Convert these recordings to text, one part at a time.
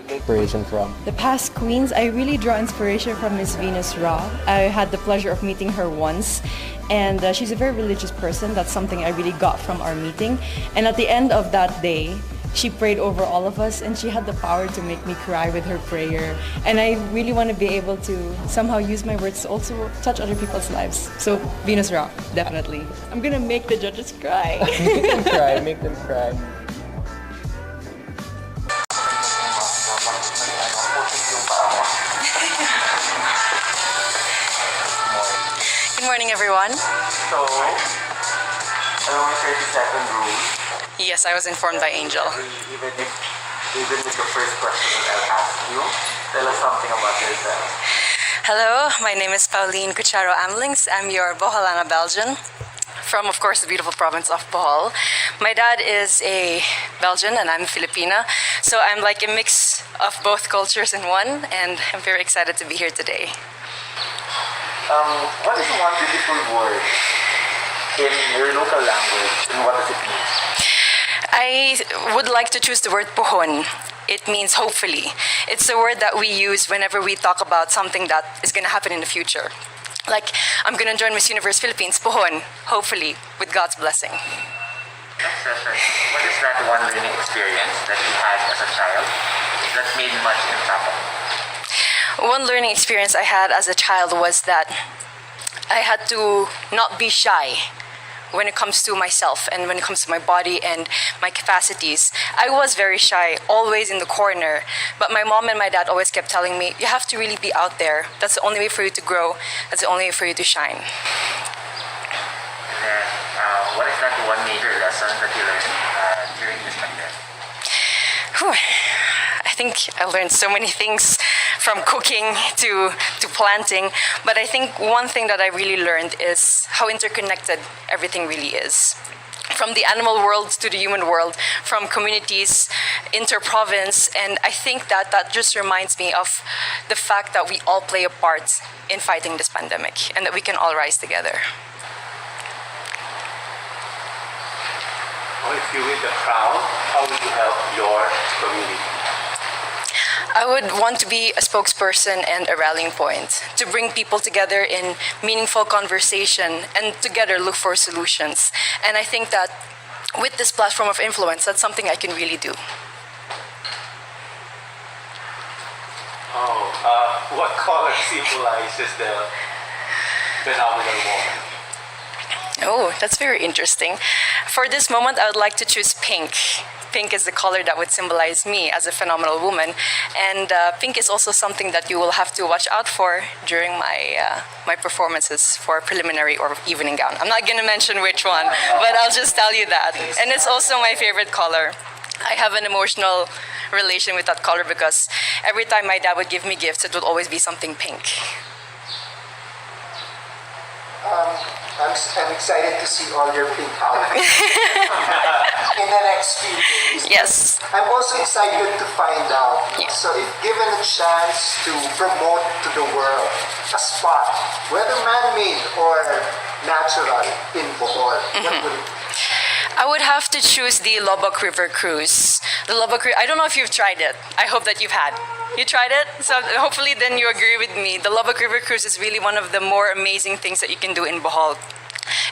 inspiration from? The past queens, I really draw inspiration from Miss Venus Ra. I had the pleasure of meeting her once, and she's a very religious person. That's something I really got from our meeting. And at the end of that day, she prayed over all of us, and she had the power to make me cry with her prayer. And I really want to be able to somehow use my words to also touch other people's lives. So Venus Ra, definitely. I'm gonna make the judges cry. Make them cry, make them cry. Good morning, everyone. So, alam mo 30-second rule. Yes, I was informed by Angel. Even with the first question that I'll ask you, tell us something about yourself. Hello, my name is Pauline Amlings. I'm your Boholana Belgian from, of course, the beautiful province of Bohol. My dad is a Belgian and I'm Filipina, so I'm like a mix of both cultures in one, and I'm very excited to be here today. What is one beautiful word in your local language, and what does it mean? I would like to choose the word pohon. It means hopefully. It's a word that we use whenever we talk about something that is going to happen in the future. Like, I'm going to join Miss Universe Philippines, pohon, hopefully, with God's blessing. Next question. What is that one learning experience that you had as a child that made much impact on you? One learning experience I had as a child was that I had to not be shy when it comes to myself and when it comes to my body and my capacities. I was very shy, always in the corner, but my mom and my dad always kept telling me, you have to really be out there. That's the only way for you to grow. That's the only way for you to shine. And then, what is that one major lesson that you learned during this pandemic? Whew. I think I learned so many things from cooking to planting, but I think one thing that I really learned is how interconnected everything really is. From the animal world to the human world, from communities, inter-province, and I think that just reminds me of the fact that we all play a part in fighting this pandemic and that we can all rise together. Well, if you win the crown, how will you help your community? I would want to be a spokesperson and a rallying point to bring people together in meaningful conversation and together look for solutions. And I think that with this platform of influence, that's something I can really do. What color symbolizes the phenomenal woman? Oh, that's very interesting. For this moment, I would like to choose pink. Pink is the color that would symbolize me as a phenomenal woman. And pink is also something that you will have to watch out for during my performances for preliminary or evening gown. I'm not going to mention which one, but I'll just tell you that. And it's also my favorite color. I have an emotional relation with that color because every time my dad would give me gifts, it would always be something pink. I'm excited to see all your pink outfits in the next few days. Yes. I'm also excited to find out. Yeah. So if given a chance to promote to the world a spot, whether man-made or natural in Bohol, what would it be? I would have to choose the Lobok River Cruise. The Lobok I don't know if you've tried it. I hope that you've had. You tried it? So hopefully then you agree with me. The Lobok River Cruise is really one of the more amazing things that you can do in Bohol.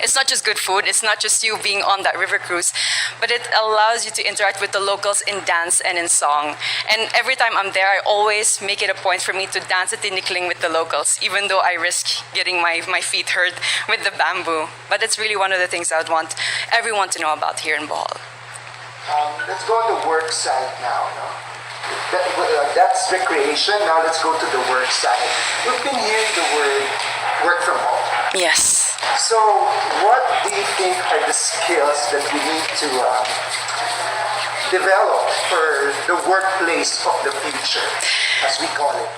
It's not just good food, it's not just you being on that river cruise, but it allows you to interact with the locals in dance and in song. And every time I'm there, I always make it a point for me to dance at tinikling with the locals, even though I risk getting my feet hurt with the bamboo. But it's really one of the things I would want everyone to know about here in Bohol. Let's go on the work side now. No? That's recreation. Now let's go to the work side. We've been hearing the word work from home. Yes. So what do you think are the skills that we need to develop for the workplace of the future, as we call it?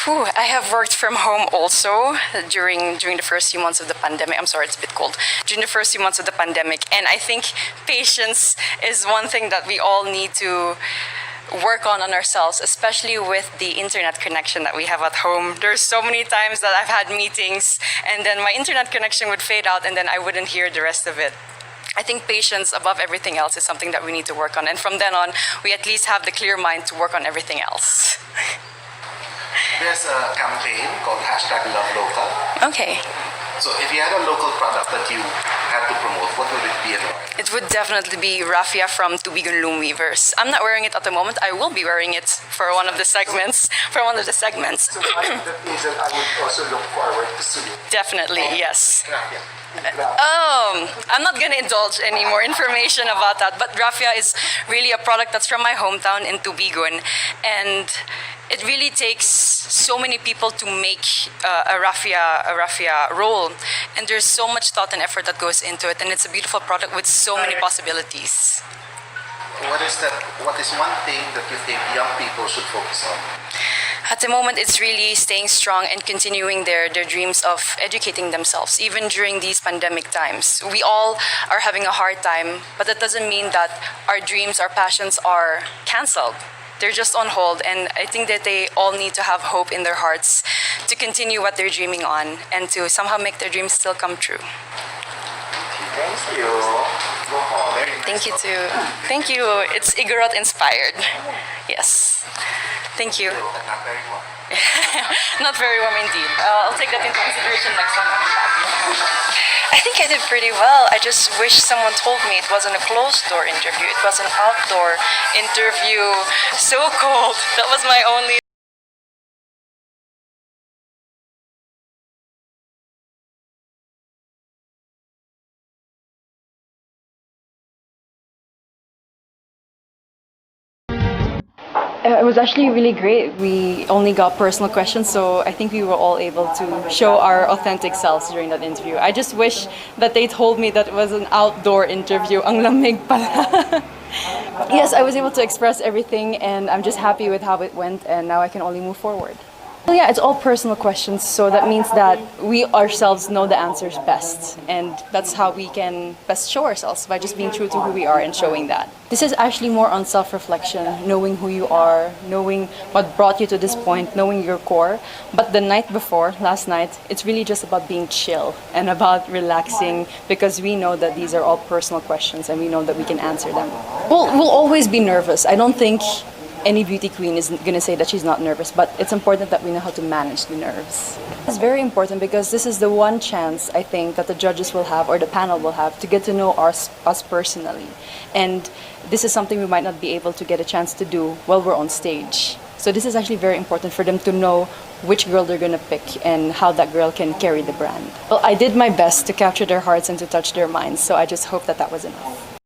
Whew, I have worked from home also during the first few months of the pandemic. I'm sorry, it's a bit cold. During the first few months of the pandemic. And I think patience is one thing that we all need to work on ourselves, especially with the internet connection that we have at home. There's so many times that I've had meetings and then my internet connection would fade out and then I wouldn't hear the rest of it. I think patience above everything else is something that we need to work on. And from then on, we at least have the clear mind to work on everything else. There's a campaign called #LoveLocal. Okay. So if you had a local product that you had to promote, what would it be and why? It would definitely be raffia from Tubigon Loom Weavers. I'm not wearing it at the moment. I will be wearing it for one of the segments. So one of the things that I would also look forward to seeing. Definitely, yes. Yeah. I'm not going to indulge any more information about that, but raffia is really a product that's from my hometown in Tubigon, and it really takes so many people to make a raffia roll, and there's so much thought and effort that goes into it, and it's a beautiful product with so many possibilities. What is one thing that you think young people should focus on? At the moment, it's really staying strong and continuing their dreams of educating themselves, even during these pandemic times. We all are having a hard time, but that doesn't mean that our dreams, our passions are canceled. They're just on hold, and I think that they all need to have hope in their hearts to continue what they're dreaming on and to somehow make their dreams still come true. Thank you. Very nice. Thank you too. Thank you. It's Igorot inspired. Yes. Thank you. Not very well. Not very warm indeed. I'll take that into consideration next time I'm back. I think I did pretty well. I just wish someone told me it wasn't a closed door interview. It was an outdoor interview. So cold. That was my only. It was actually really great. We only got personal questions, so I think we were all able to show our authentic selves during that interview. I just wish that they told me that it was an outdoor interview. Ang lamig pala. Yes, I was able to express everything, and I'm just happy with how it went, and now I can only move forward. Well, yeah, it's all personal questions, so that means that we ourselves know the answers best, and that's how we can best show ourselves, by just being true to who we are and showing that. This is actually more on self-reflection, knowing who you are, knowing what brought you to this point, knowing your core. But the night before, last night, it's really just about being chill and about relaxing, because we know that these are all personal questions and we know that we can answer them. We'll always be nervous. I don't think any beauty queen is going to say that she's not nervous, but it's important that we know how to manage the nerves. It's very important because this is the one chance, I think, that the judges will have, or the panel will have, to get to know us personally. And this is something we might not be able to get a chance to do while we're on stage. So this is actually very important for them to know which girl they're going to pick and how that girl can carry the brand. Well, I did my best to capture their hearts and to touch their minds, so I just hope that that was enough.